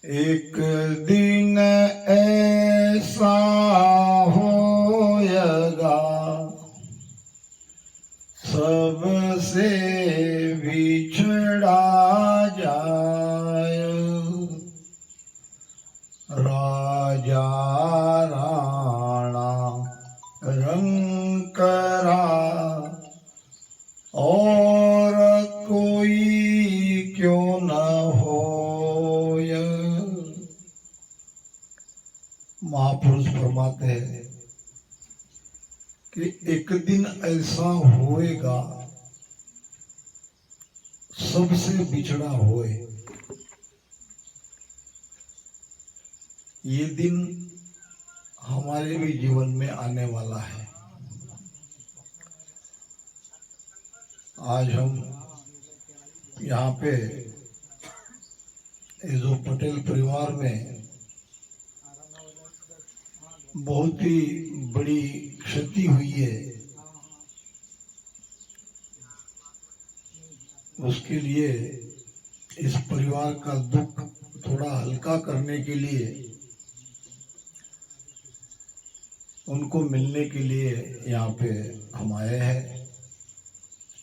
एक दिन ऐसा होएगा सबसे बिछड़ा जाए, राजा राणा रंकरा और कोई क्यों न होय। महापुरुष फरमाते हैं कि एक दिन ऐसा होएगा सबसे बिछड़ा होए। ये दिन हमारे भी जीवन में आने वाला है। आज हम यहाँ पे जो पटेल परिवार में बहुत ही बड़ी क्षति हुई है, उसके लिए इस परिवार का दुख थोड़ा हल्का करने के लिए, उनको मिलने के लिए यहाँ पे हम आए हैं।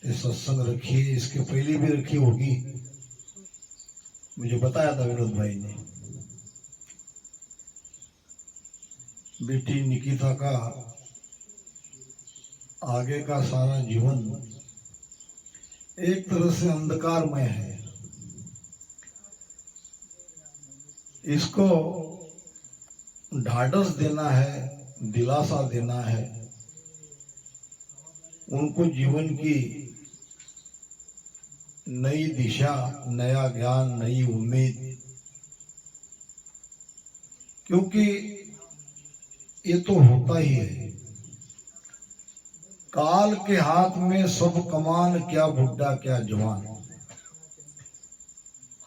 ये सत्संग रखी है, इसके पहले भी रखी होगी, मुझे बताया था विनोद भाई ने। बेटी निकिता का आगे का सारा जीवन एक तरह से अंधकारमय है। इसको ढाढ़स देना है, दिलासा देना है, उनको जीवन की नई दिशा, नया ज्ञान, नई उम्मीद, क्योंकि ये तो होता ही है। काल के हाथ में सब कमान, क्या बुढ़ा क्या जवान।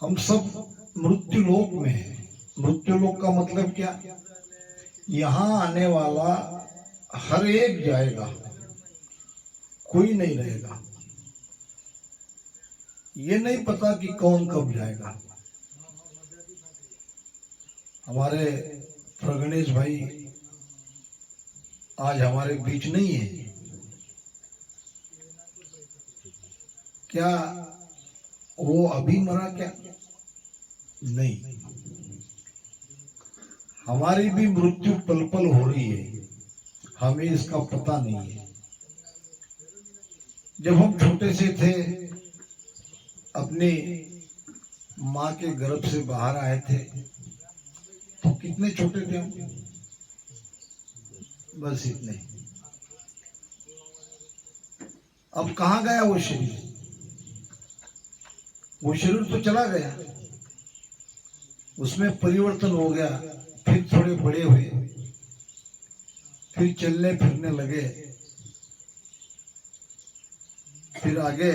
हम सब मृत्यु लोक में हैं। मृत्यु लोक का मतलब क्या? यहाँ आने वाला हर एक जाएगा, कोई नहीं रहेगा। ये नहीं पता कि कौन कब जाएगा। हमारे प्रगणेश भाई आज हमारे बीच नहीं है। क्या वो अभी मरा क्या? नहीं, हमारी भी मृत्यु पल पल हो रही है, हमें इसका पता नहीं है। जब हम छोटे से थे, अपनी माँ के गर्भ से बाहर आए थे, तो कितने छोटे थे हम? बस इतने। अब कहाँ गया वो शरीर? वो शरीर तो चला गया, उसमें परिवर्तन हो गया, फिर थोड़े बड़े हुए, फिर चलने फिरने लगे, फिर आगे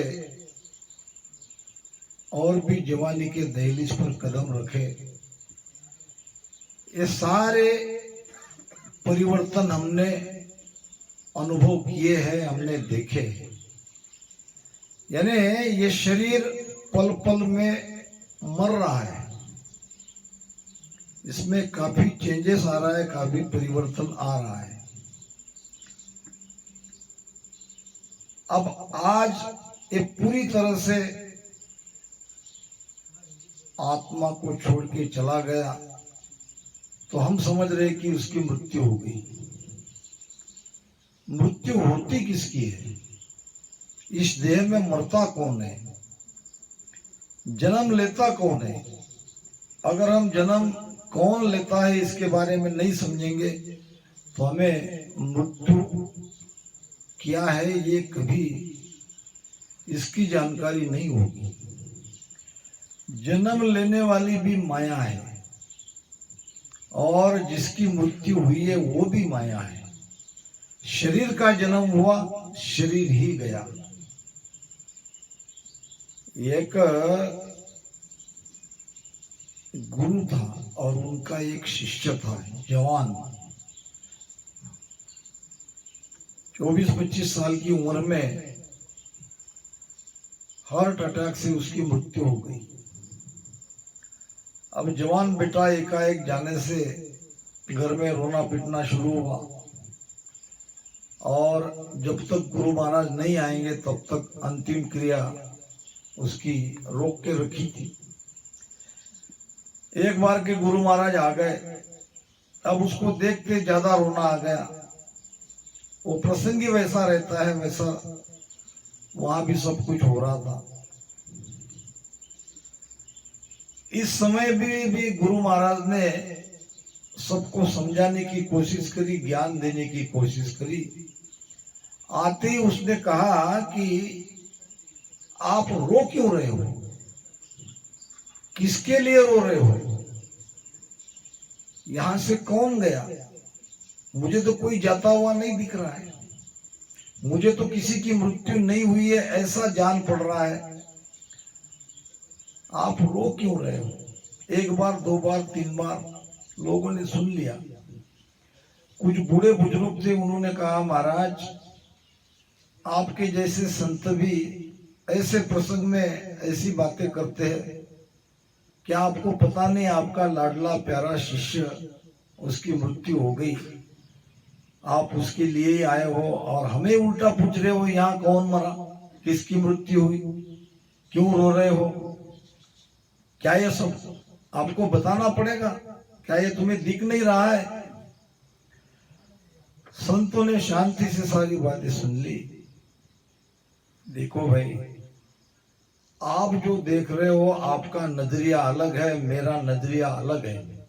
और भी जवानी के दहलीज पर कदम रखे। ये सारे परिवर्तन हमने अनुभव किए हैं, हमने देखे हैं। यानी ये शरीर पल पल में मर रहा है, इसमें काफी चेंजेस आ रहा है, काफी परिवर्तन आ रहा है। अब आज ये पूरी तरह से आत्मा को छोड़ के चला गया, तो हम समझ रहे कि उसकी मृत्यु हो गई। मृत्यु होती किसकी है? इस देह में मरता कौन है? जन्म लेता कौन है? अगर हम जन्म कौन लेता है इसके बारे में नहीं समझेंगे, तो हमें मृत्यु क्या है ये कभी इसकी जानकारी नहीं होगी। जन्म लेने वाली भी माया है, और जिसकी मृत्यु हुई है वो भी माया है। शरीर का जन्म हुआ, शरीर ही गया। एक गुरु था और उनका एक शिष्य था, जवान, 24-25 साल की उम्र में हार्ट अटैक से उसकी मृत्यु हो गई। अब जवान बेटा एकाएक जाने से घर में रोना पीटना शुरू हुआ, और जब तक गुरु महाराज नहीं आएंगे तब तक अंतिम क्रिया उसकी रोक के रखी थी। एक बार के गुरु महाराज आ गए, अब उसको देखते ज्यादा रोना आ गया। वो प्रसंग ही वैसा रहता है, वैसा वहां भी सब कुछ हो रहा था। इस समय भी गुरु महाराज ने सबको समझाने की कोशिश करी, ज्ञान देने की कोशिश करी। आते ही उसने कहा कि आप रो क्यों रहे हो, किसके लिए रो रहे हो, यहां से कौन गया, मुझे तो कोई जाता हुआ नहीं दिख रहा है, मुझे तो किसी की मृत्यु नहीं हुई है ऐसा जान पड़ रहा है, आप रो क्यों रहे हो। एक बार, दो बार, तीन बार लोगों ने सुन लिया। कुछ बूढ़े बुजुर्ग थे, उन्होंने कहा महाराज आपके जैसे संत भी ऐसे प्रसंग में ऐसी बातें करते हैं, क्या आपको पता नहीं आपका लाडला प्यारा शिष्य उसकी मृत्यु हो गई, आप उसके लिए ही आए हो और हमें उल्टा पूछ रहे हो यहाँ कौन मरा, किसकी मृत्यु हुई, क्यों रो रहे हो। क्या ये सब आपको बताना पड़ेगा, क्या ये तुम्हें दिख नहीं रहा है। संतों ने शांति से सारी बातें सुन ली। देखो भाई, आप जो देख रहे हो आपका नजरिया अलग है, मेरा नजरिया अलग है।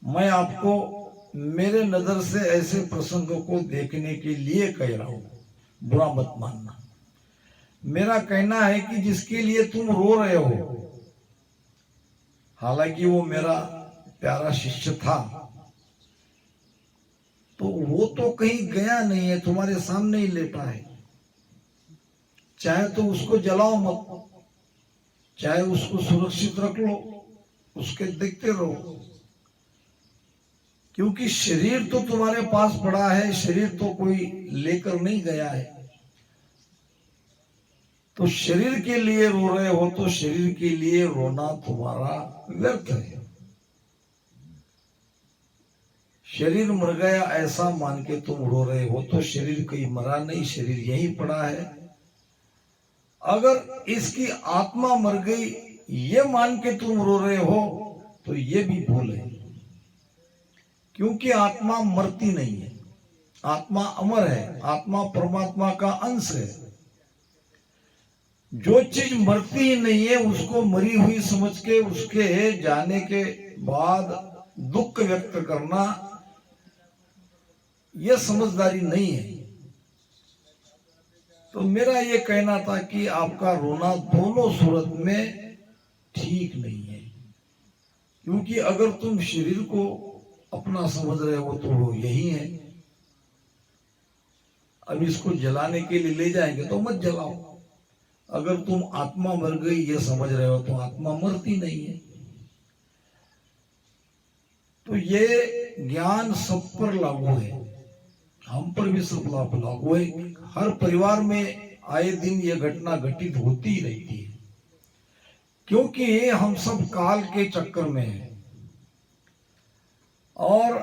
मैं आपको मेरे नजर से ऐसे प्रसंगों को देखने के लिए कह रहा हूं, बुरा मत मानना। मेरा कहना है कि जिसके लिए तुम रो रहे हो, हालांकि वो मेरा प्यारा शिष्य था, तो वो तो कहीं गया नहीं है, तुम्हारे सामने ही लेटा है। चाहे तो उसको जलाओ मत, चाहे उसको सुरक्षित रख लो, उसके देखते रहो, क्योंकि शरीर तो तुम्हारे पास पड़ा है, शरीर तो कोई लेकर नहीं गया है। तो शरीर के लिए रो रहे हो तो शरीर के लिए रोना तुम्हारा व्यर्थ है। शरीर मर गया ऐसा मान के तुम रो रहे हो तो शरीर कहीं मरा नहीं, शरीर यहीं पड़ा है। अगर इसकी आत्मा मर गई ये मान के तुम रो रहे हो तो ये भी भूल है, क्योंकि आत्मा मरती नहीं है, आत्मा अमर है, आत्मा परमात्मा का अंश है। जो चीज मरती ही नहीं है उसको मरी हुई समझ के उसके जाने के बाद दुख व्यक्त करना यह समझदारी नहीं है। तो मेरा ये कहना था कि आपका रोना दोनों सूरत में ठीक नहीं है, क्योंकि अगर तुम शरीर को अपना समझ रहे हो तो वो यही है। अब इसको जलाने के लिए ले जाएंगे तो मत जलाओ। अगर तुम आत्मा मर गई ये समझ रहे हो तो आत्मा मरती नहीं है। तो ये ज्ञान सब पर लागू है, हम पर भी सब लागू है। हर परिवार में आए दिन ये घटना घटित होती ही रहती है, क्योंकि हम सब काल के चक्कर में हैं और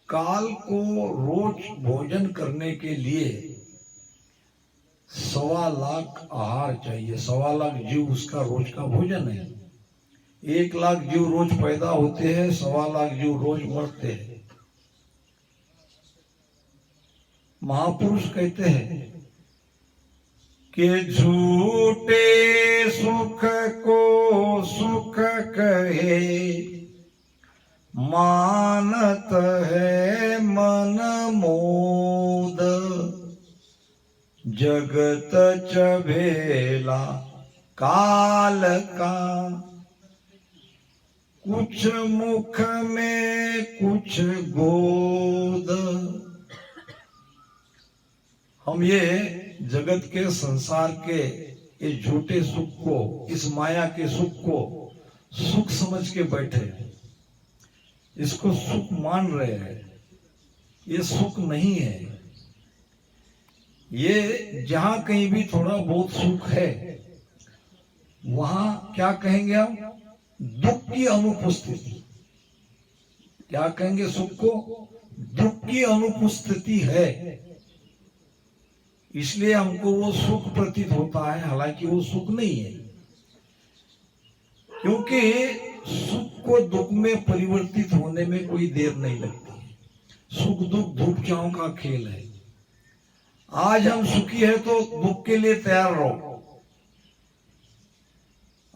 काल को रोज भोजन करने के लिए 1.25 लाख आहार चाहिए। 1.25 लाख जीव उसका रोज का भोजन है। 1 लाख जीव रोज पैदा होते हैं, 1.25 लाख जीव रोज मरते हैं। महापुरुष कहते हैं कि झूठे सुख को सुख कहे, मानत है मन मोद, जगत चबेला काल का, कुछ मुख में कुछ गोद। हम ये जगत के संसार के इस झूठे सुख को, इस माया के सुख को सुख समझ के बैठे हैं, इसको सुख मान रहे हैं। ये सुख नहीं है। ये जहां कहीं भी थोड़ा बहुत सुख है वहां क्या कहेंगे हम, दुख की अनुपस्थिति, क्या कहेंगे सुख को? दुख की अनुपस्थिति है, इसलिए हमको वो सुख प्रतीत होता है, हालांकि वो सुख नहीं है। क्योंकि सुख को दुख में परिवर्तित होने में कोई देर नहीं लगती है। सुख दुख धूप छांव का खेल है। आज हम सुखी है तो दुख के लिए तैयार रहो।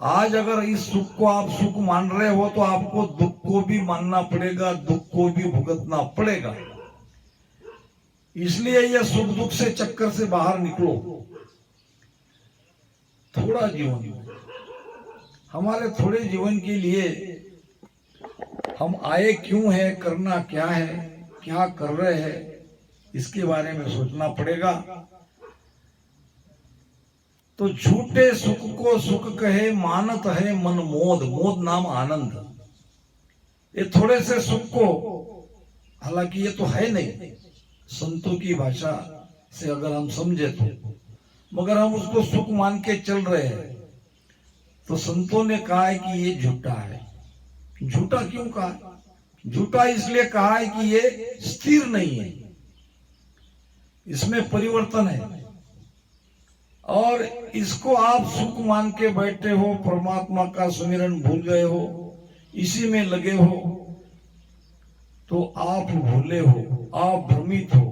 आज अगर इस सुख को आप सुख मान रहे हो तो आपको दुख को भी मानना पड़ेगा, दुख को भी भुगतना पड़ेगा। इसलिए यह सुख दुख से चक्कर से बाहर निकलो। थोड़ा जीवन, हमारे थोड़े जीवन के लिए हम आए क्यों है, करना क्या है, क्या कर रहे हैं, इसके बारे में सोचना पड़ेगा। तो झूठे सुख को सुख कहे मानत है मन मोद, मोद नाम आनंद। ये थोड़े से सुख को, हालांकि ये तो है नहीं, संतों की भाषा से अगर हम समझे तो, मगर हम उसको सुख मान के चल रहे हैं। तो संतों ने कहा है कि ये झूठा है। झूठा क्यों कहा? झूठा इसलिए कहा है कि ये स्थिर नहीं है, इसमें परिवर्तन है। और इसको आप सुख मान के बैठे हो, परमात्मा का सुमिरन भूल गए हो, इसी में लगे हो, तो आप भूले हो, आप भ्रमित हो,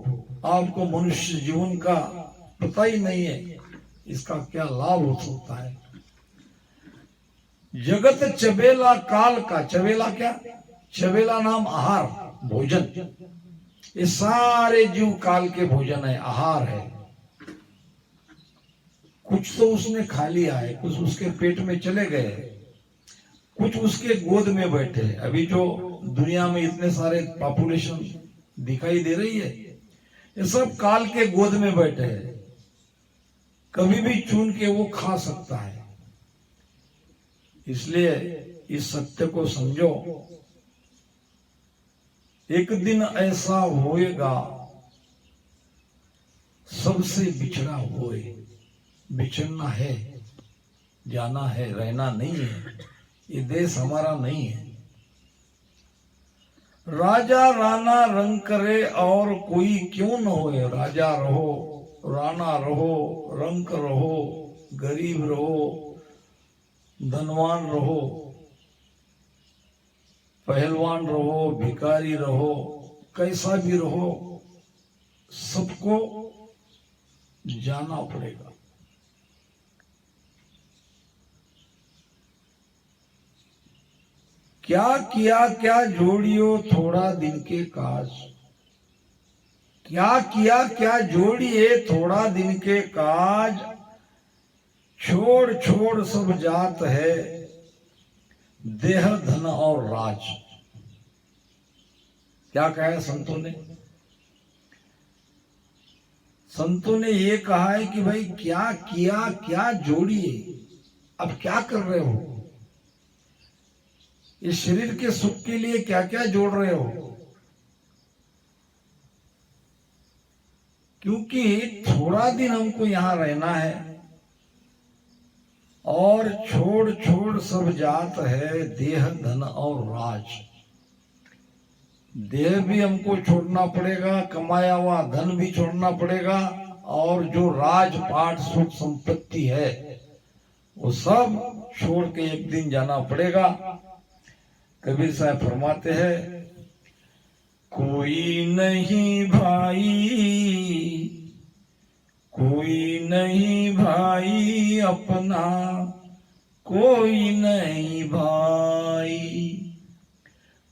आपको मनुष्य जीवन का पता ही नहीं है इसका क्या लाभ हो सकता है। जगत चबेला काल का, चबेला क्या? चबेला नाम आहार, भोजन। ये सारे जीव काल के भोजन है, आहार है। कुछ तो उसने खा लिया है, कुछ उसके पेट में चले गए, कुछ उसके गोद में बैठे। अभी जो दुनिया में इतने सारे पॉपुलेशन दिखाई दे रही है, ये सब काल के गोद में बैठे हैं। कभी भी चुन के वो खा सकता है। इसलिए इस सत्य को समझो। एक दिन ऐसा होएगा, सबसे बिछड़ा होए। बिछड़ना है, जाना है, रहना नहीं है। ये देश हमारा नहीं है। राजा राणा रंग करे और कोई क्यों न होए। राजा रहो, राणा रहो, रंक रहो, गरीब रहो, धनवान रहो, पहलवान रहो, भिखारी रहो, कैसा भी रहो, सबको जाना पड़ेगा। क्या किया क्या जोड़ियो थोड़ा दिन के काज। क्या किया क्या जोड़िए थोड़ा दिन के काज। छोड़ छोड़ सब जात है, देह धन और राज। क्या कहा है संतों ने? संतों ने ये कहा है कि भाई क्या किया क्या जोड़िए। अब क्या कर रहे हो? इस शरीर के सुख के लिए क्या क्या जोड़ रहे हो? क्योंकि थोड़ा दिन हमको यहां रहना है और छोड़ छोड़ सब जात है, देह धन और राज। देह भी हमको छोड़ना पड़ेगा, कमाया हुआ धन भी छोड़ना पड़ेगा, और जो राजपाट सुख संपत्ति है वो सब छोड़ के एक दिन जाना पड़ेगा। कबीर साहब फरमाते हैं, कोई नहीं भाई, कोई नहीं भाई अपना, कोई नहीं भाई,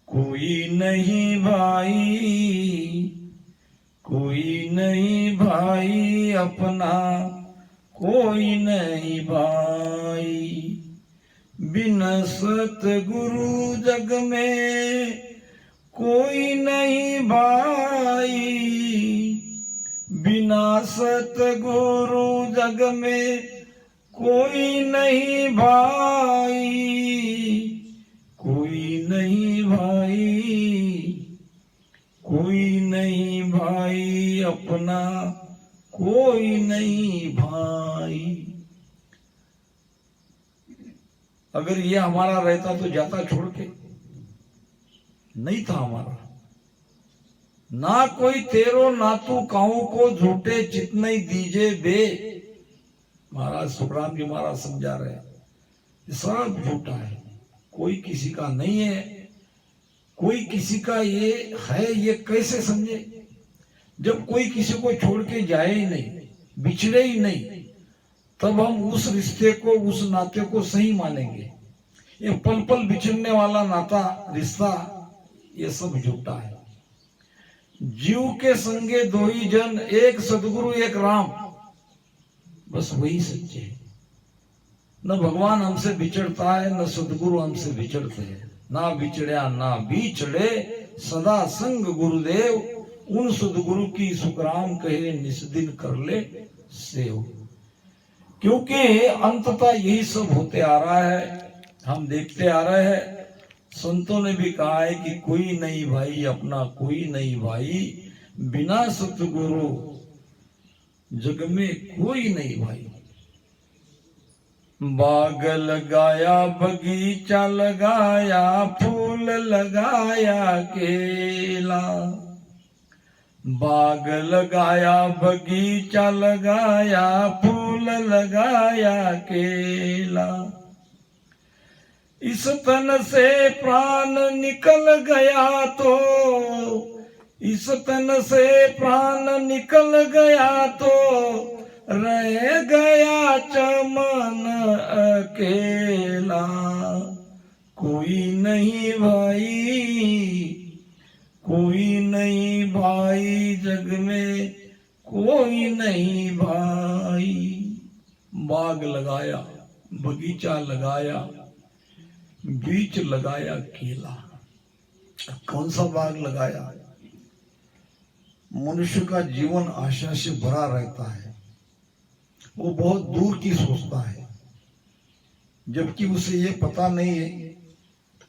कोई नहीं भाई, कोई नहीं भाई अपना, कोई नहीं भाई। बिन सतगुरु जग में कोई नहीं भाई, बिना सतगुरु जग में कोई नहीं भाई, कोई नहीं भाई, कोई नहीं भाई अपना, कोई नहीं भाई। अगर ये हमारा रहता तो जाता छोड़ के, नहीं था हमारा। ना कोई तेरो ना तू काऊ को झूठे चितनई दीजे बे। महाराज सुखराम जी महाराज समझा रहे हैं, सब झूठा है, कोई किसी का नहीं है, कोई किसी का ये है, ये कैसे समझे? जब कोई किसी को छोड़ के जाए ही नहीं, बिछड़े ही नहीं, तब हम उस रिश्ते को, उस नाते को सही मानेंगे। ये पल पल बिछड़ने वाला नाता, रिश्ता, ये सब झूठा है। जीव के संगे दो ही जन, एक सदगुरु एक राम, बस वही सच्चे है। न भगवान हमसे बिछड़ता है, न सदगुरु हमसे बिछड़ते हैं। ना बिछड़या ना बिछड़े, सदा संग गुरुदेव, उन सदगुरु की सुखराम कहे, निस्दिन कर ले सेव। क्योंकि अंततः यही सब होते आ रहा है, हम देखते आ रहे हैं। संतों ने भी कहा है कि कोई नहीं भाई अपना, कोई नहीं भाई, बिना सतगुरु जग में कोई नहीं भाई। बाग लगाया बगीचा लगाया, फूल लगाया केला। बाग लगाया बगीचा लगाया, फूल लगाया केला। इस तन से प्राण निकल गया तो, इस तन से प्राण निकल गया तो, रह गया चमन अकेला। कोई नहीं भाई, कोई नहीं भाई जग में, कोई नहीं भाई। बाग लगाया, बगीचा लगाया, बीच लगाया केला। कौन सा बाग लगाया? मनुष्य का जीवन आशा से भरा रहता है, वो बहुत दूर की सोचता है, जबकि उसे ये पता नहीं है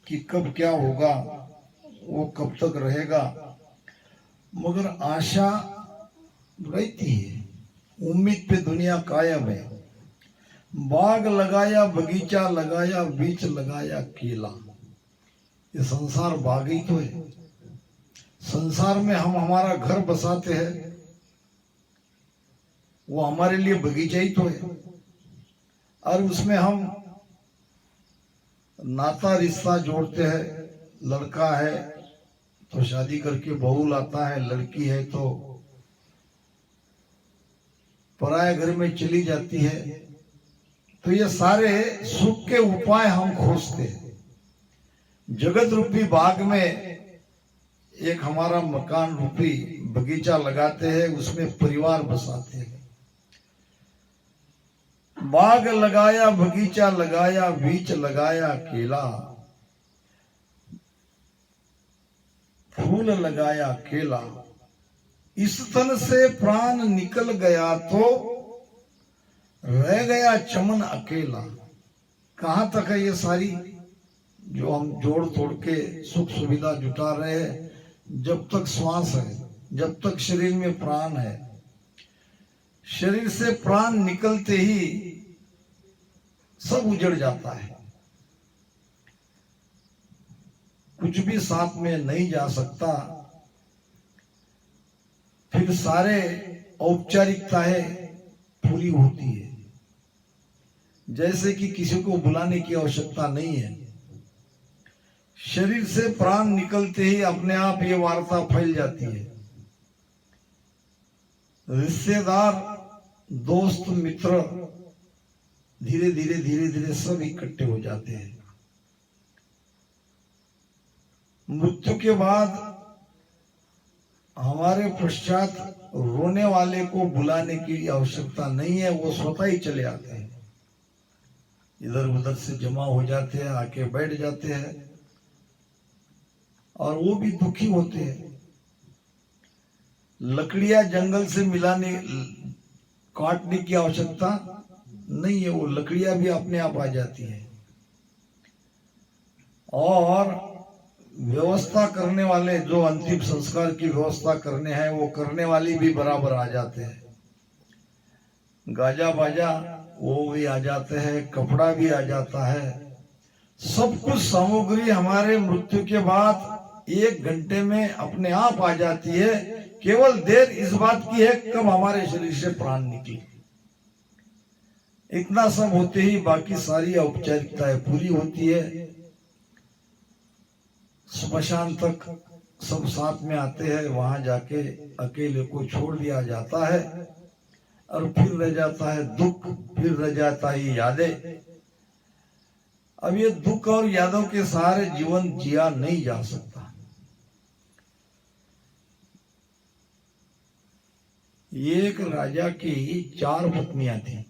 कि कब क्या होगा, वो कब तक रहेगा। मगर आशा रहती है, उम्मीद पे दुनिया कायम है। बाग लगाया बगीचा लगाया, बीच लगाया केला। ये संसार बाग ही तो है। संसार में हम हमारा घर बसाते हैं, वो हमारे लिए बगीचा ही तो है। और उसमें हम नाता रिश्ता जोड़ते हैं। लड़का है तो शादी करके बहू लाता है, लड़की है तो पराये घर में चली जाती है। तो ये सारे सुख के उपाय हम खोजते हैं। जगत रूपी बाग में एक हमारा मकान रूपी बगीचा लगाते हैं, उसमें परिवार बसाते हैं। बाग लगाया बगीचा लगाया, बीच लगाया केला। फूल लगाया केला। इस तन से प्राण निकल गया तो रह गया चमन अकेला। कहां तक है ये सारी जो हम जोड़ तोड़ के सुख सुविधा जुटा रहे हैं? जब तक श्वास है, जब तक शरीर में प्राण है। शरीर से प्राण निकलते ही सब उजड़ जाता है, कुछ भी साथ में नहीं जा सकता। फिर सारे औपचारिकताएं पूरी होती है, जैसे कि किसी को बुलाने की आवश्यकता नहीं है। शरीर से प्राण निकलते ही अपने आप ये वार्ता फैल जाती है। रिश्तेदार, दोस्त, मित्र धीरे धीरे सब इकट्ठे हो जाते हैं। मृत्यु के बाद हमारे पश्चात रोने वाले को बुलाने की आवश्यकता नहीं है, वो स्वतः ही चले आते हैं। इधर उधर से जमा हो जाते हैं, आके बैठ जाते हैं और वो भी दुखी होते हैं। लकड़ियां जंगल से मिलाने, काटने की आवश्यकता नहीं है, वो लकड़ियां भी अपने आप आ जाती है। और व्यवस्था करने वाले, जो अंतिम संस्कार की व्यवस्था करने हैं, वो करने वाली भी बराबर आ जाते हैं। गाजा बाजा वो भी आ जाते हैं, कपड़ा भी आ जाता है, सब कुछ सामग्री हमारे मृत्यु के बाद 1 घंटे में अपने आप आ जाती है। केवल देर इस बात की है कब हमारे शरीर से प्राण निकले। इतना सब होते ही बाकी सारी औपचारिकताएं पूरी होती है। स्मशान तक सब साथ में आते हैं, वहां जाके अकेले को छोड़ दिया जाता है और फिर रह जाता है दुख, फिर रह जाता है यादें। अब ये दुख और यादों के सहारे जीवन जिया नहीं जा सकता। एक राजा की 4 पत्नियां थी।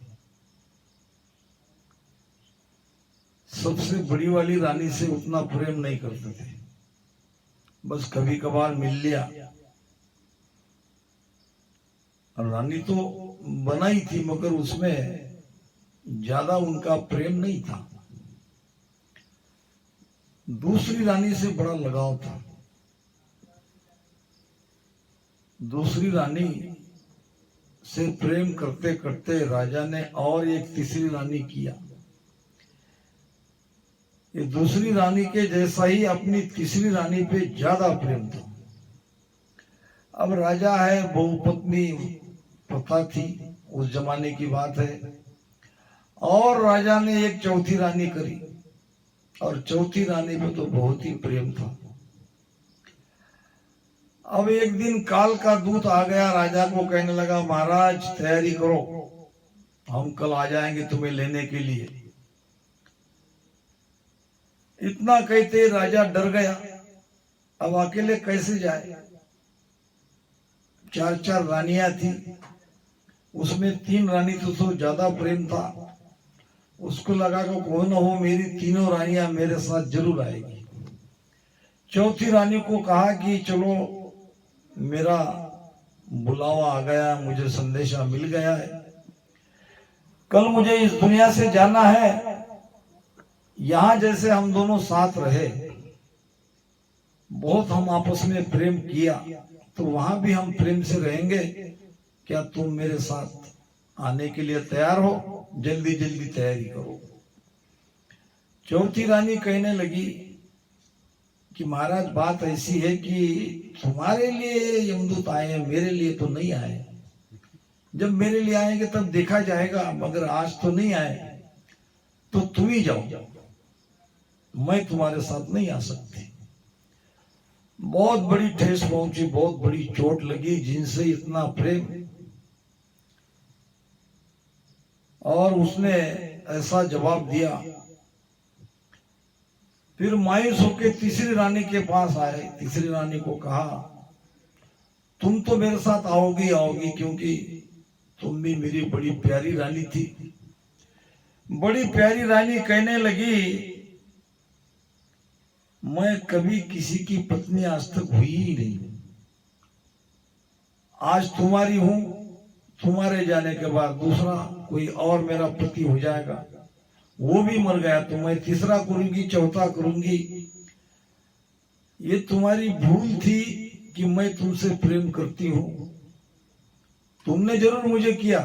सबसे बड़ी वाली रानी से उतना प्रेम नहीं करते थे, बस कभी कभार मिल लिया। और रानी तो बनाई थी मगर उसमें ज्यादा उनका प्रेम नहीं था। दूसरी रानी से बड़ा लगाव था। दूसरी रानी से प्रेम करते करते राजा ने और एक तीसरी रानी किया। ये दूसरी रानी के जैसा ही अपनी तीसरी रानी पे ज्यादा प्रेम था। अब राजा है, बहुपत्नी प्रथा थी, उस जमाने की बात है। और राजा ने एक चौथी रानी करी और चौथी रानी पे तो बहुत ही प्रेम था। अब एक दिन काल का दूत आ गया, राजा को कहने लगा महाराज तैयारी करो, हम कल आ जाएंगे तुम्हें लेने के लिए। इतना कहते राजा डर गया, अब अकेले कैसे जाए। 4 रानियां थी, उसमें 3 रानी तो ज्यादा प्रेम था। उसको लगा कि कौन हो मेरी तीनों रानियां मेरे साथ जरूर आएगी। चौथी रानी को कहा कि चलो मेरा बुलावा आ गया, मुझे संदेशा मिल गया है, कल मुझे इस दुनिया से जाना है। यहां जैसे हम दोनों साथ रहे, बहुत हम आपस में प्रेम किया, तो वहां भी हम प्रेम से रहेंगे। क्या तुम मेरे साथ आने के लिए तैयार हो? जल्दी जल्दी तैयारी करो। चौथी रानी कहने लगी कि महाराज बात ऐसी है कि तुम्हारे लिए यमदूत आए हैं, मेरे लिए तो नहीं आए। जब मेरे लिए आएंगे तब देखा जाएगा, मगर आज तो नहीं आए, तो तुम ही जाओ, मैं तुम्हारे साथ नहीं आ सकती। बहुत बड़ी ठेस पहुंची, बहुत बड़ी चोट लगी, जिनसे इतना प्रेम। और उसने ऐसा जवाब दिया। फिर मायूस होकर तीसरी रानी के पास आए। तीसरी रानी को कहा तुम तो मेरे साथ आओगी आओगी, क्योंकि तुम भी मेरी बड़ी प्यारी रानी थी। बड़ी प्यारी रानी कहने लगी मैं कभी किसी की पत्नी आज तक हुई ही नहीं, आज तुम्हारी हूं, तुम्हारे जाने के बाद दूसरा कोई और मेरा पति हो जाएगा, वो भी मर गया तो मैं तीसरा करूंगी, चौथा करूंगी। ये तुम्हारी भूल थी कि मैं तुमसे प्रेम करती हूं, तुमने जरूर मुझे किया,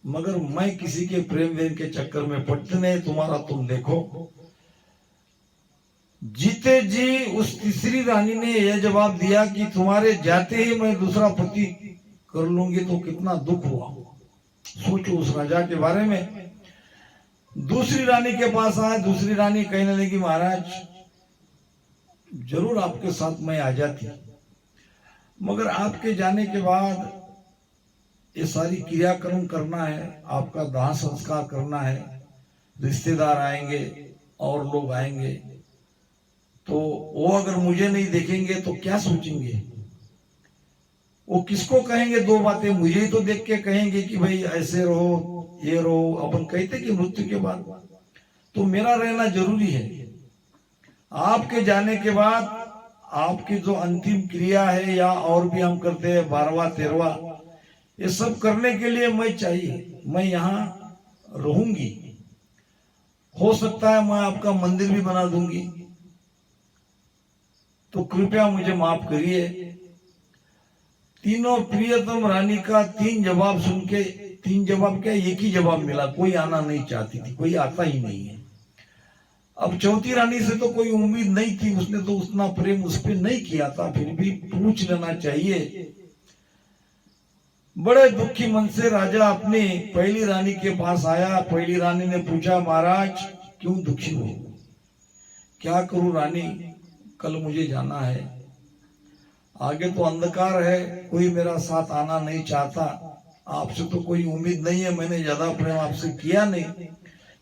मगर मैं किसी के प्रेम वेम के चक्कर में पड़ती नहीं। तुम्हारा तुम देखो। जीते जी उस तीसरी रानी ने यह जवाब दिया कि तुम्हारे जाते ही मैं दूसरा पति कर लूंगी, तो कितना दुख हुआ। सोचो उस राजा के बारे में। दूसरी रानी के पास आए। दूसरी रानी कहने लगी महाराज जरूर आपके साथ मैं आ जाती, मगर आपके जाने के बाद ये सारी क्रियाक्रम करना है, आपका दाह संस्कार करना है, रिश्तेदार आएंगे और लोग आएंगे, तो वो अगर मुझे नहीं देखेंगे तो क्या सोचेंगे, वो किसको कहेंगे? 2 बातें मुझे ही तो देख के कहेंगे कि भाई ऐसे रहो, ये रहो। अपन कहते कि मृत्यु के बाद तो मेरा रहना जरूरी है। आपके जाने के बाद आपकी जो अंतिम क्रिया है, या और भी हम करते हैं 12वां 13वां, ये सब करने के लिए मैं चाहिए, मैं यहाँ रहूंगी। हो सकता है मैं आपका मंदिर भी बना दूंगी, तो कृपया मुझे माफ करिए। तीनों प्रियतम रानी का 3 जवाब सुन के, 3 जवाब क्या, एक ही जवाब मिला, कोई आना नहीं चाहती थी, कोई आता ही नहीं है। अब चौथी रानी से तो कोई उम्मीद नहीं थी, उसने तो उतना प्रेम उस पर नहीं किया था, फिर भी पूछ लेना चाहिए। बड़े दुखी मन से राजा अपनी पहली रानी के पास आया। पहली रानी ने पूछा, महाराज क्यों दुखी हो? क्या करूं रानी, कल मुझे जाना है, आगे तो अंधकार है, कोई मेरा साथ आना नहीं चाहता, आपसे तो कोई उम्मीद नहीं है, मैंने ज्यादा प्रेम आपसे किया नहीं,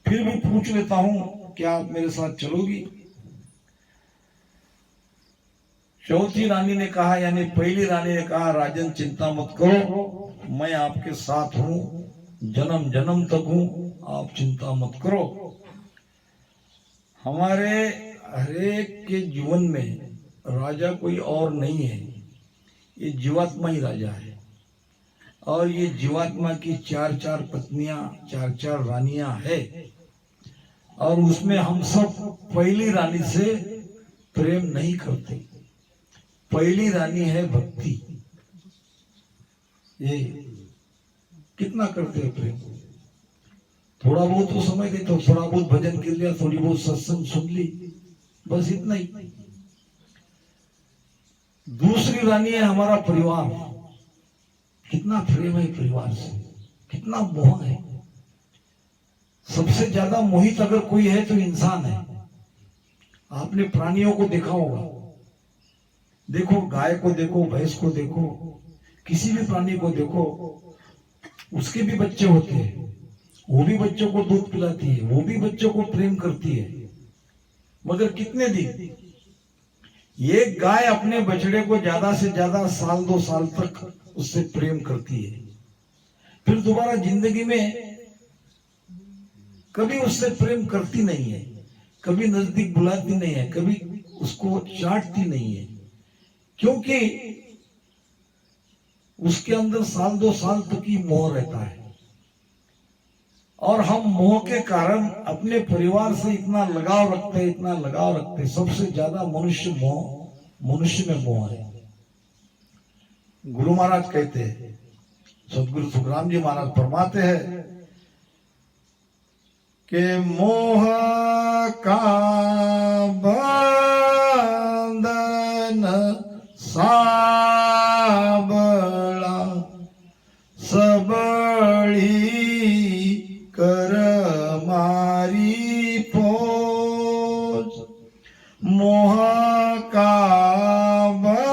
फिर भी पूछ लेता हूं, क्या आप मेरे साथ चलोगी? चौथी रानी ने कहा, यानी पहली रानी ने कहा, राजन चिंता मत करो, मैं आपके साथ हूं, जन्म जन्म तक हूं, आप चिंता मत करो। हमारे हरेक के जीवन में राजा कोई और नहीं है, ये जीवात्मा ही राजा है। और ये जीवात्मा की चार चार पत्नियां, चार चार रानियां है, और उसमें हम सब पहली रानी से प्रेम नहीं करते। पहली रानी है भक्ति। ये कितना करते हैं प्रेम? थोड़ा बहुत तो समय देते हो, थोड़ा बहुत भजन कर लिया, थोड़ी बहुत सत्संग सुन ली, बस इतना ही। दूसरी रानी है हमारा परिवार। कितना प्रेम है परिवार से, कितना मोह है। सबसे ज्यादा मोहित अगर कोई है तो इंसान है। आपने प्राणियों को देखा होगा, देखो गाय को देखो, भैंस को देखो, किसी भी प्राणी को देखो, उसके भी बच्चे होते हैं, वो भी बच्चों को दूध पिलाती है, वो भी बच्चों को प्रेम करती है, मगर कितने दिन? एक गाय अपने बछड़े को ज्यादा से ज्यादा साल 2 साल तक उससे प्रेम करती है, फिर दोबारा जिंदगी में कभी उससे प्रेम करती नहीं है, कभी नजदीक बुलाती नहीं है, कभी उसको चाटती नहीं है, क्योंकि उसके अंदर साल 2 साल तक ही मोह रहता है। और हम मोह के कारण अपने परिवार से इतना लगाव रखते हैं, इतना लगाव रखते हैं। सबसे ज्यादा मनुष्य में मोह है। गुरु महाराज कहते हैं, सदगुरु सुखराम जी महाराज फरमाते हैं कि मोह का बंधन साबड़ा सबड़ी कर मारी पोज। मोह का बंधन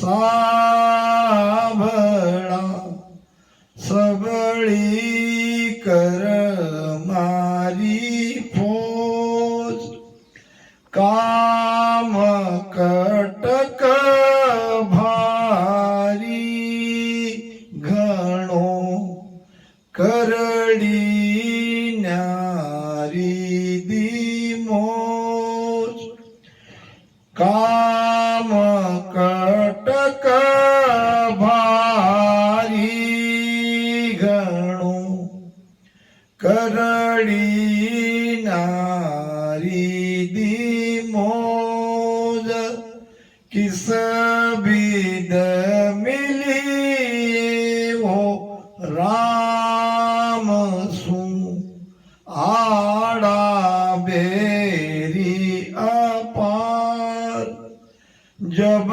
साबड़ा सबड़ी कर मारी पोज। काम कटक भारी घणो करड़ी न्यारी दी मोज। काम कटक भारी घणो करड़ी नारी दी मोज। किस बिद मिली वो राम सु आड़ा बेरी अपार। जब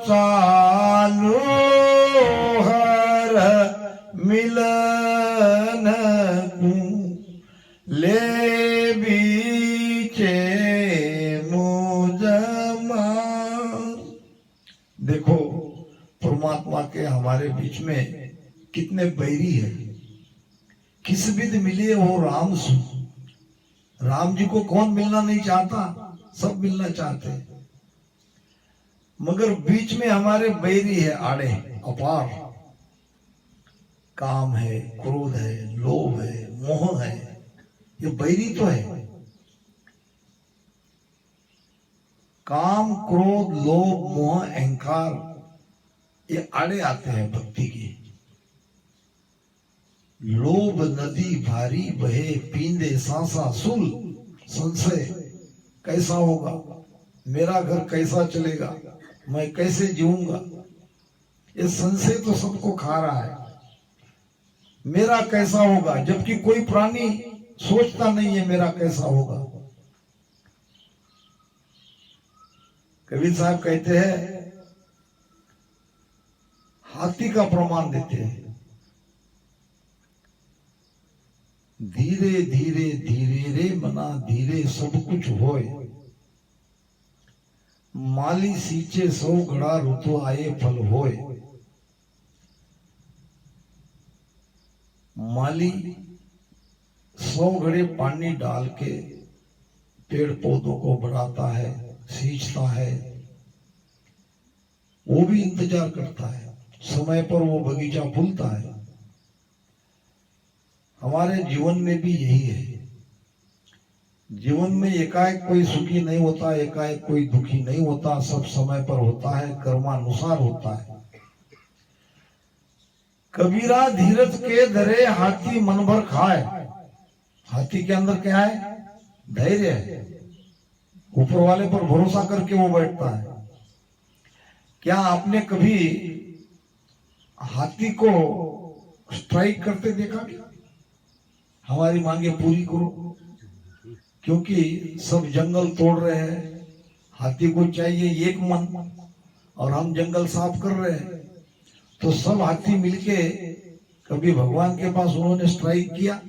चालू हर मिलन को ले बीचे मुझमा। देखो परमात्मा के हमारे बीच में कितने बैरी है। किस विध मिले वो राम सु। राम जी को कौन मिलना नहीं चाहता? सब मिलना चाहते हैं, मगर बीच में हमारे बैरी है, आड़े अपार। काम है, क्रोध है, लोभ है, मोह है, ये बैरी तो है। काम, क्रोध, लोभ, मोह, अहंकार, ये आड़े आते हैं भक्ति के। लोभ नदी भारी बहे पींदे सांसा सुल। संशय कैसा होगा, मेरा घर कैसा चलेगा, मैं कैसे जीऊंगा, ये संशय तो सबको खा रहा है। मेरा कैसा होगा, जबकि कोई प्राणी सोचता नहीं है मेरा कैसा होगा। कबीर साहब कहते हैं, हाथी का प्रमाण देते हैं, धीरे धीरे धीरे रे मना धीरे सब कुछ होए, माली सींचे 100 घड़ा ऋतु आए फल होए। माली 100 घड़े पानी डाल के पेड़ पौधों को बढ़ाता है, सींचता है, वो भी इंतजार करता है, समय पर वो बगीचा फूलता है। हमारे जीवन में भी यही है। जीवन में एकाएक कोई सुखी नहीं होता, एकाएक कोई दुखी नहीं होता, सब समय पर होता है, कर्मानुसार होता है। कबीरा धीरज के धरे हाथी मन भर खाए। हाथी के अंदर क्या है? धैर्य है। ऊपर वाले पर भरोसा करके वो बैठता है। क्या आपने कभी हाथी को स्ट्राइक करते देखा? हमारी मांगे पूरी करो, क्योंकि सब जंगल तोड़ रहे हैं, हाथी को चाहिए एक मन, और हम जंगल साफ कर रहे हैं। तो सब हाथी मिलके कभी भगवान के पास उन्होंने स्ट्राइक किया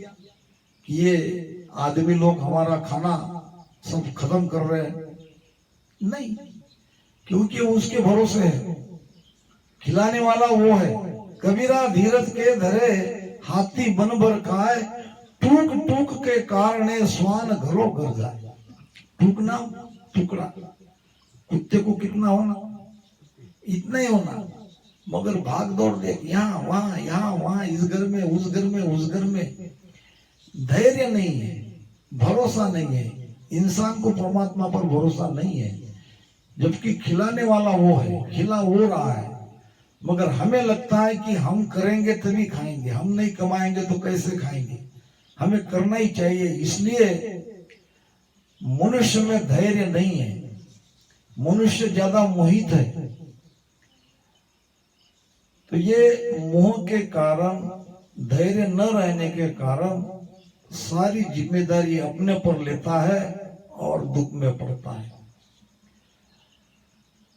कि ये आदमी लोग हमारा खाना सब खत्म कर रहे हैं? नहीं, क्योंकि उसके भरोसे है, खिलाने वाला वो है। कबीरा धीरज के धरे हाथी बन भर खाए, टूक टूक के कारणे स्वान घरों घर जाए। टूकना टुकड़ा, कुत्ते को कितना होना? इतना ही होना, मगर भाग दौड़ देख, यहाँ वहां, इस घर में उस घर में उस घर में। धैर्य नहीं है, भरोसा नहीं है। इंसान को परमात्मा पर भरोसा नहीं है, जबकि खिलाने वाला वो है, खिला वो रहा है। मगर हमें लगता है कि हम करेंगे तभी खाएंगे, हम नहीं कमाएंगे तो कैसे खाएंगे। हमें करना ही चाहिए। इसलिए मनुष्य में धैर्य नहीं है, मनुष्य ज्यादा मोहित है। तो ये मोह के कारण, धैर्य न रहने के कारण सारी जिम्मेदारी अपने पर लेता है और दुख में पड़ता है।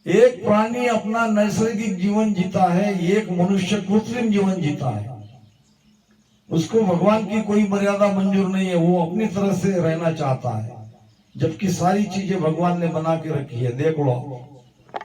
एक प्राणी अपना नैसर्गिक जीवन जीता है, एक मनुष्य कृत्रिम जीवन जीता है। उसको भगवान की कोई मर्यादा मंजूर नहीं है, वो अपनी तरह से रहना चाहता है, जबकि सारी चीजें भगवान ने बना के रखी है। देख लो,